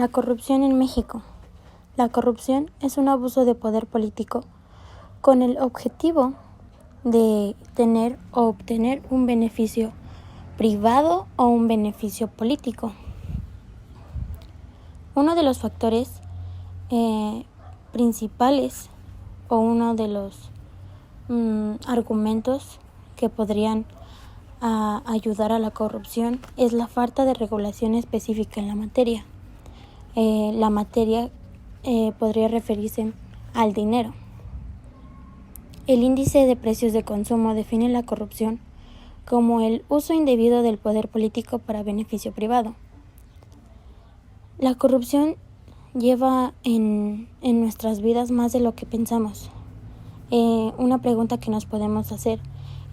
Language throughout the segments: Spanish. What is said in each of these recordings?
La corrupción en México. La corrupción es un abuso de poder político con el objetivo de tener o obtener un beneficio privado o un beneficio político. Uno de los factores principales o uno de los argumentos que podrían ayudar a la corrupción es la falta de regulación específica en la materia. La materia podría referirse al dinero. El índice de precios de consumo define la corrupción como el uso indebido del poder político para beneficio privado. La corrupción lleva en nuestras vidas más de lo que pensamos. Una pregunta que nos podemos hacer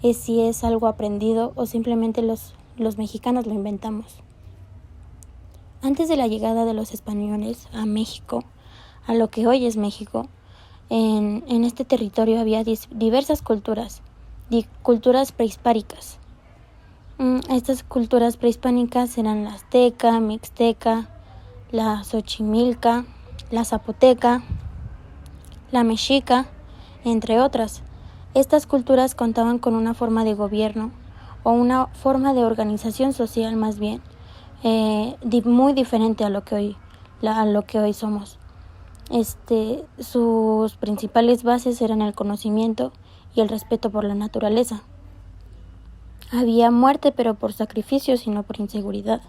es si es algo aprendido o simplemente los mexicanos lo inventamos. Antes de la llegada de los españoles a México, a lo que hoy es México, en este territorio había diversas culturas prehispánicas. Estas culturas prehispánicas eran la azteca, mixteca, la xochimilca, la zapoteca, la mexica, entre otras. Estas culturas contaban con una forma de gobierno o una forma de organización social más bien muy diferente a lo que hoy somos. Sus principales bases eran el conocimiento y el respeto por la naturaleza. Había muerte, pero por sacrificios y no por inseguridad.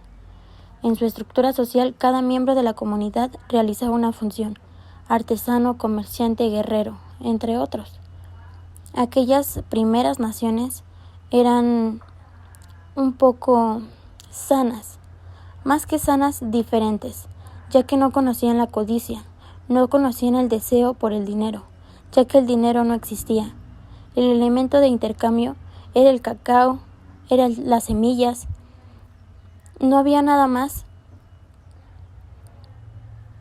En su estructura social, cada miembro de la comunidad realizaba una función: artesano, comerciante, guerrero, entre otros. Aquellas primeras naciones eran un poco sanas, más que sanas, diferentes, ya que no conocían la codicia, no conocían el deseo por el dinero, ya que el dinero no existía. El elemento de intercambio era el cacao, eran las semillas. No había nada más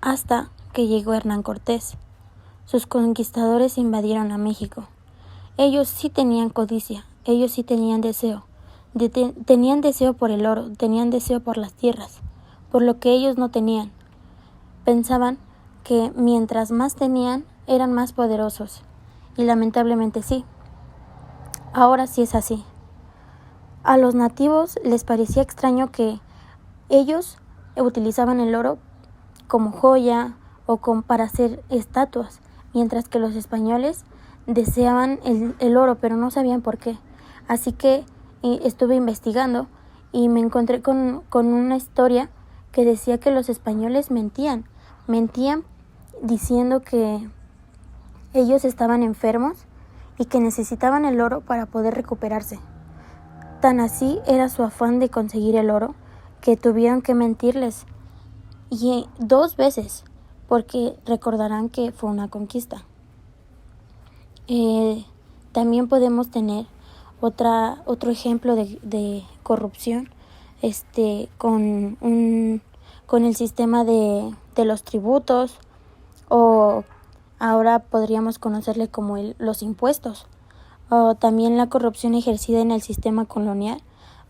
hasta que llegó Hernán Cortés. Sus conquistadores invadieron a México. Ellos sí tenían codicia, ellos sí tenían deseo. Tenían deseo por el oro, tenían deseo por las tierras, por lo que ellos no tenían. Pensaban que mientras más tenían, eran más poderosos. Y lamentablemente sí. Ahora sí es así. A los nativos les parecía extraño que ellos utilizaban el oro como joya o para hacer estatuas, mientras que los españoles deseaban el oro, pero no sabían por qué. Así que estuve investigando y me encontré con una historia que decía que los españoles mentían diciendo que ellos estaban enfermos y que necesitaban el oro para poder recuperarse. Tan así era su afán de conseguir el oro que tuvieron que mentirles, y 2 veces, porque recordarán que fue una conquista. También podemos tener otro ejemplo de corrupción con el sistema de los tributos, o ahora podríamos conocerle como los impuestos. O también la corrupción ejercida en el sistema colonial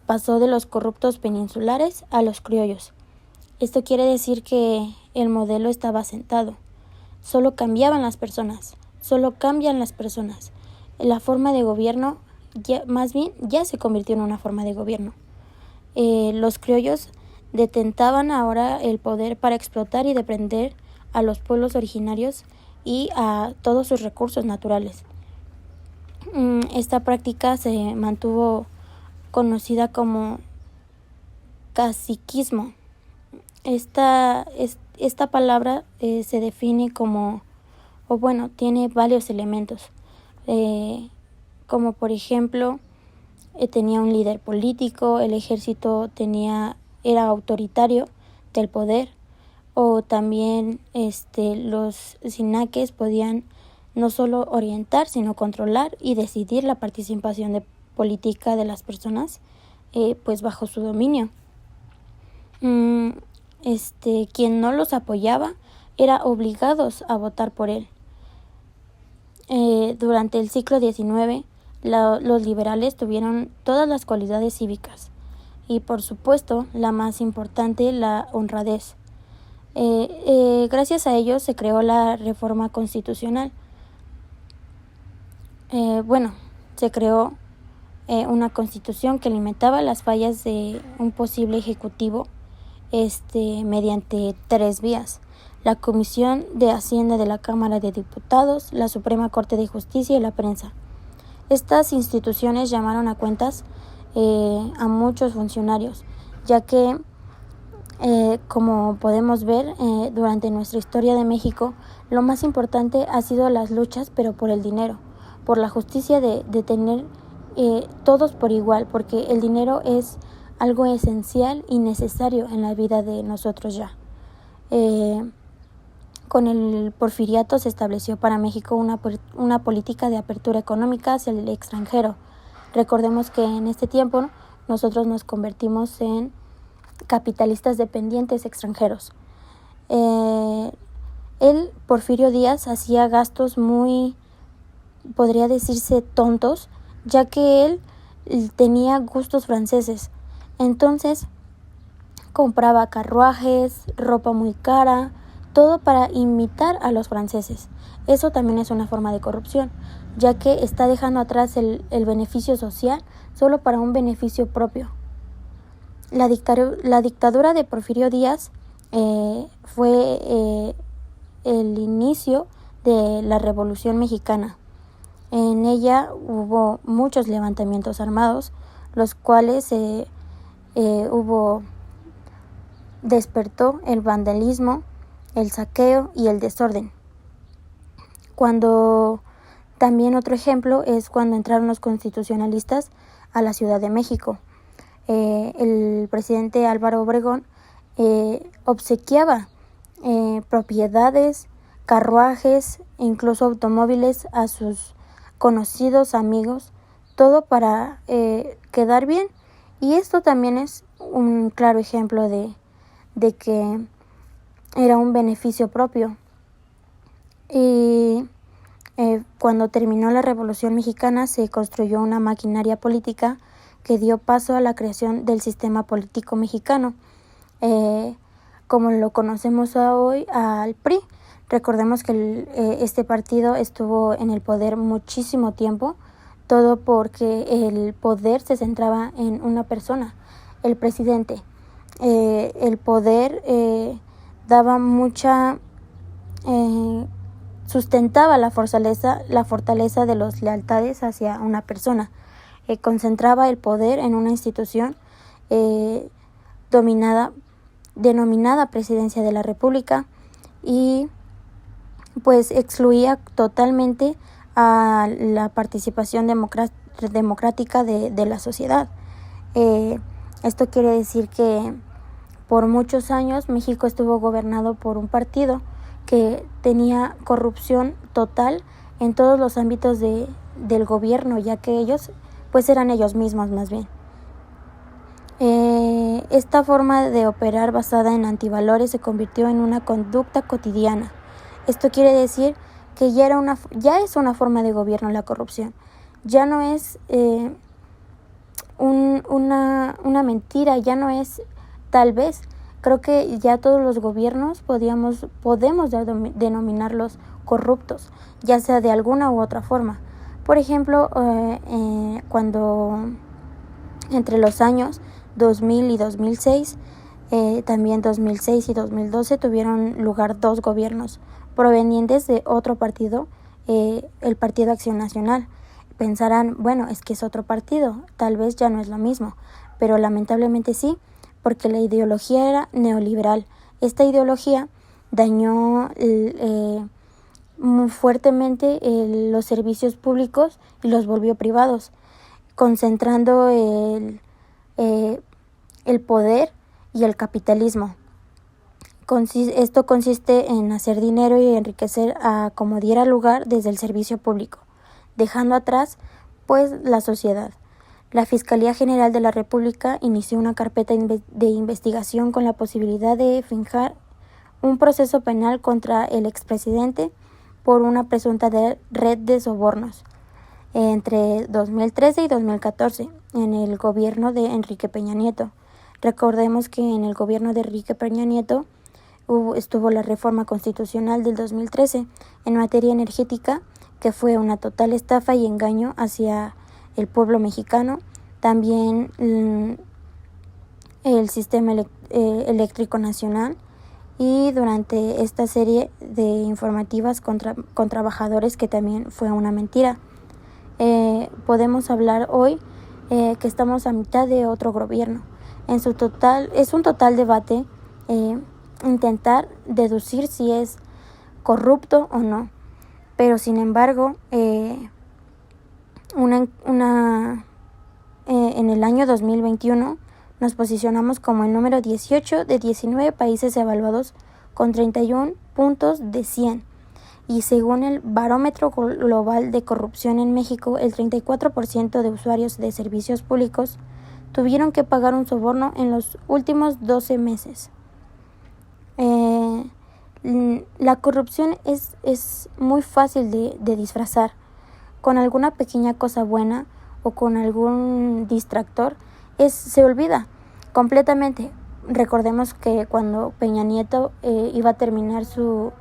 pasó de los corruptos peninsulares a los criollos. Esto quiere decir que el modelo estaba asentado. Solo cambian las personas. La forma de gobierno ya se convirtió en una forma de gobierno. Los criollos detentaban ahora el poder para explotar y depender a los pueblos originarios y a todos sus recursos naturales. Esta práctica se mantuvo conocida como caciquismo. Esta palabra se define tiene varios elementos, como por ejemplo, tenía un líder político, el ejército era autoritario del poder, o también los sinaques podían no solo orientar, sino controlar y decidir la participación política de las personas, bajo su dominio. Quien no los apoyaba era obligados a votar por él. Durante el siglo XIX, los liberales tuvieron todas las cualidades cívicas y, por supuesto, la más importante, la honradez. Gracias a ello se creó la reforma constitucional. Se creó una constitución que limitaba las fallas de un posible ejecutivo mediante 3 vías: la Comisión de Hacienda de la Cámara de Diputados, la Suprema Corte de Justicia y la prensa. Estas instituciones llamaron a cuentas a muchos funcionarios, ya que, como podemos ver durante nuestra historia de México, lo más importante ha sido las luchas, pero por el dinero, por la justicia de tener todos por igual, porque el dinero es algo esencial y necesario en la vida de nosotros ya. Con el Porfiriato se estableció para México una política de apertura económica hacia el extranjero. Recordemos que en este tiempo nosotros nos convertimos en capitalistas dependientes extranjeros. Porfirio Díaz, hacía gastos muy, podría decirse, tontos, ya que él tenía gustos franceses. Entonces compraba carruajes, ropa muy cara, todo para imitar a los franceses. Eso también es una forma de corrupción, ya que está dejando atrás el beneficio social solo para un beneficio propio. La dictadura de Porfirio Díaz fue el inicio de la Revolución Mexicana. En ella hubo muchos levantamientos armados, los cuales despertó el vandalismo, el saqueo y el desorden. También otro ejemplo es cuando entraron los constitucionalistas a la Ciudad de México. El presidente Álvaro Obregón obsequiaba propiedades, carruajes e incluso automóviles a sus conocidos, amigos, todo para quedar bien. Y esto también es un claro ejemplo de que era un beneficio propio. Y cuando terminó la Revolución Mexicana se construyó una maquinaria política que dio paso a la creación del sistema político mexicano, como lo conocemos hoy, al PRI. Recordemos que este partido estuvo en el poder muchísimo tiempo, todo porque el poder se centraba en una persona, el presidente. El poder daba sustentaba la fortaleza de las lealtades hacia una persona. Concentraba el poder en una institución denominada Presidencia de la República, y pues excluía totalmente a la participación democrática de la sociedad. Esto quiere decir que por muchos años México estuvo gobernado por un partido que tenía corrupción total en todos los ámbitos del gobierno, ya que ellos pues eran ellos mismos más bien. Esta forma de operar basada en antivalores se convirtió en una conducta cotidiana. Esto quiere decir que ya es una forma de gobierno la corrupción. Ya no es una mentira, ya no es tal vez. Creo que ya todos los gobiernos podemos denominarlos corruptos, ya sea de alguna u otra forma. Por ejemplo, cuando entre los años 2000 y 2006, también 2006 y 2012 tuvieron lugar 2 gobiernos provenientes de otro partido, el Partido Acción Nacional. Pensarán, bueno, es que es otro partido, tal vez ya no es lo mismo, pero lamentablemente sí, porque la ideología era neoliberal. Esta ideología dañó muy fuertemente los servicios públicos y los volvió privados, concentrando el poder y el capitalismo. Esto consiste en hacer dinero y enriquecer a como diera lugar desde el servicio público, dejando atrás pues la sociedad. La Fiscalía General de la República inició una carpeta de investigación con la posibilidad de fijar un proceso penal contra el expresidente por una presunta red de sobornos entre 2013 y 2014 en el gobierno de Enrique Peña Nieto. Recordemos que en el gobierno de Enrique Peña Nieto estuvo la reforma constitucional del 2013 en materia energética, que fue una total estafa y engaño hacia el pueblo mexicano. También el sistema eléctrico nacional, y durante esta serie de informativas con trabajadores, que también fue una mentira. Podemos hablar hoy que estamos a mitad de otro gobierno. Es un total debate intentar deducir si es corrupto o no, pero sin embargo en el año 2021 nos posicionamos como el número 18 de 19 países evaluados con 31 puntos de 100. Y según el Barómetro Global de Corrupción en México, el 34% de usuarios de servicios públicos tuvieron que pagar un soborno en los últimos 12 meses. La corrupción es muy fácil de disfrazar. Con alguna pequeña cosa buena o con algún distractor, se olvida completamente. Recordemos que cuando Peña Nieto iba a terminar su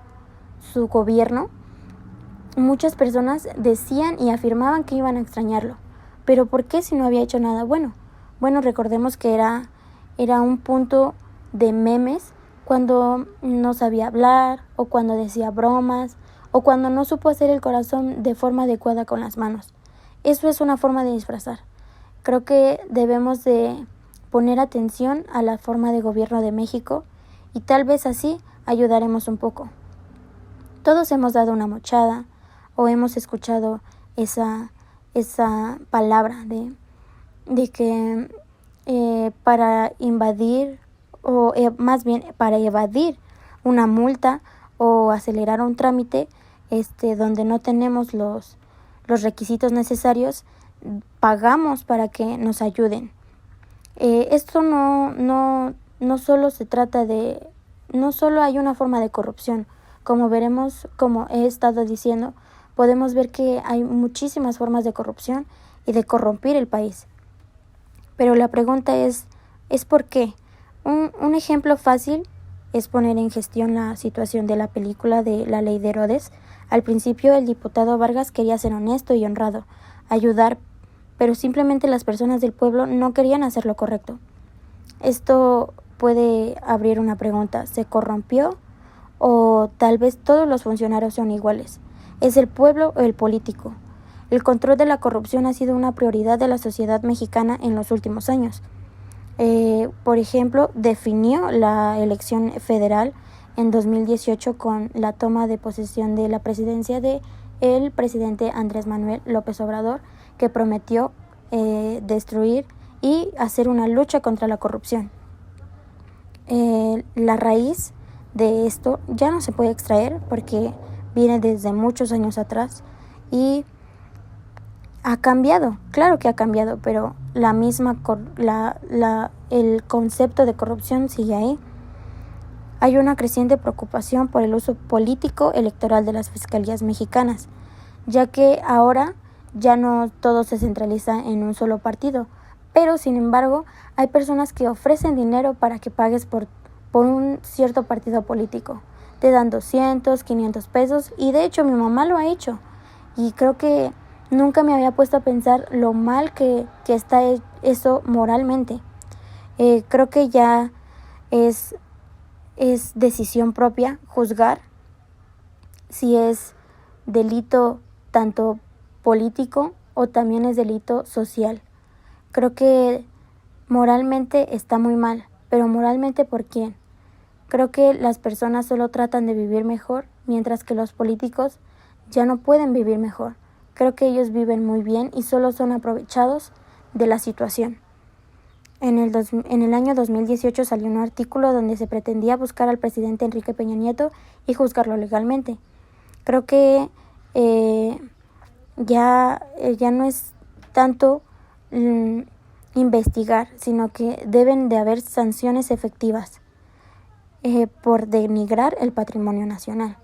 gobierno, muchas personas decían y afirmaban que iban a extrañarlo. ¿Pero por qué si no había hecho nada bueno? Bueno, recordemos que era un punto de memes cuando no sabía hablar, o cuando decía bromas, o cuando no supo hacer el corazón de forma adecuada con las manos. Eso es una forma de disfrazar. Creo que debemos de poner atención a la forma de gobierno de México, y tal vez así ayudaremos un poco. Todos hemos dado una mochada o hemos escuchado esa palabra de que para invadir, o más bien para evadir una multa o acelerar un trámite donde no tenemos los requisitos necesarios, pagamos para que nos ayuden. Esto no solo se trata no solo hay una forma de corrupción. Como veremos, como he estado diciendo, podemos ver que hay muchísimas formas de corrupción y de corrompir el país. Pero la pregunta es ¿por qué? Un ejemplo fácil es poner en gestión la situación de la película de La Ley de Herodes. Al principio el diputado Vargas quería ser honesto y honrado, ayudar, pero simplemente las personas del pueblo no querían hacer lo correcto. Esto puede abrir una pregunta: ¿se corrompió? ¿O tal vez todos los funcionarios son iguales? ¿Es el pueblo o el político? El control de la corrupción ha sido una prioridad de la sociedad mexicana en los últimos años. Por ejemplo, definió la elección federal en 2018 con la toma de posesión de la presidencia de el presidente Andrés Manuel López Obrador, que prometió destruir y hacer una lucha contra la corrupción. La raíz de esto ya no se puede extraer porque viene desde muchos años atrás y ha cambiado. Claro que ha cambiado, pero el concepto de corrupción sigue ahí. Hay una creciente preocupación por el uso político electoral de las fiscalías mexicanas, ya que ahora ya no todo se centraliza en un solo partido, pero sin embargo hay personas que ofrecen dinero para que pagues por un cierto partido político. Te dan 200, 500 pesos, y de hecho mi mamá lo ha hecho, y creo que nunca me había puesto a pensar lo mal que está eso moralmente. Creo que ya es decisión propia juzgar si es delito tanto político o también es delito social. Creo que moralmente está muy mal, pero moralmente ¿por quién? Creo que las personas solo tratan de vivir mejor, mientras que los políticos ya no pueden vivir mejor. Creo que ellos viven muy bien y solo son aprovechados de la situación. En el año 2018 salió un artículo donde se pretendía buscar al presidente Enrique Peña Nieto y juzgarlo legalmente. Creo que ya no es tanto investigar, sino que deben de haber sanciones efectivas por denigrar el patrimonio nacional.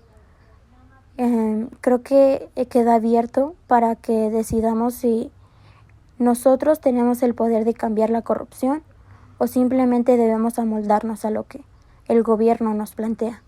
Creo que queda abierto para que decidamos si nosotros tenemos el poder de cambiar la corrupción o simplemente debemos amoldarnos a lo que el gobierno nos plantea.